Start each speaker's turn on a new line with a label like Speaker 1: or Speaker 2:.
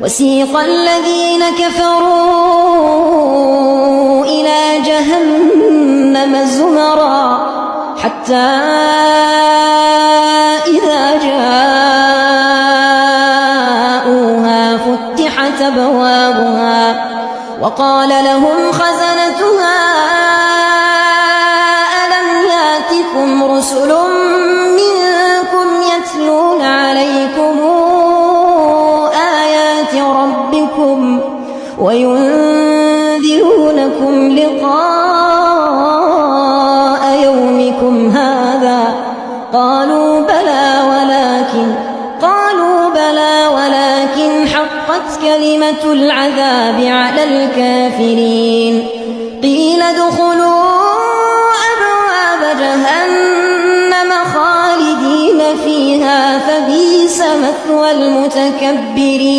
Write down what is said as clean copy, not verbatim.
Speaker 1: وسيق الذين كفروا إلى جهنم زمرا حتى إذا جاءوها فتحت أبوابها وقال لهم خزنتها ألم يأتكم رسل منكم يتلون عليكم آيات ربكم وينذرونكم لقاء يومكم هذا قالوا بلى ولكن حقت كلمة العذاب على الكافرين قيل ادخلوا أبواب جهنم خالدين فيها فبئس مثوى المتكبرين.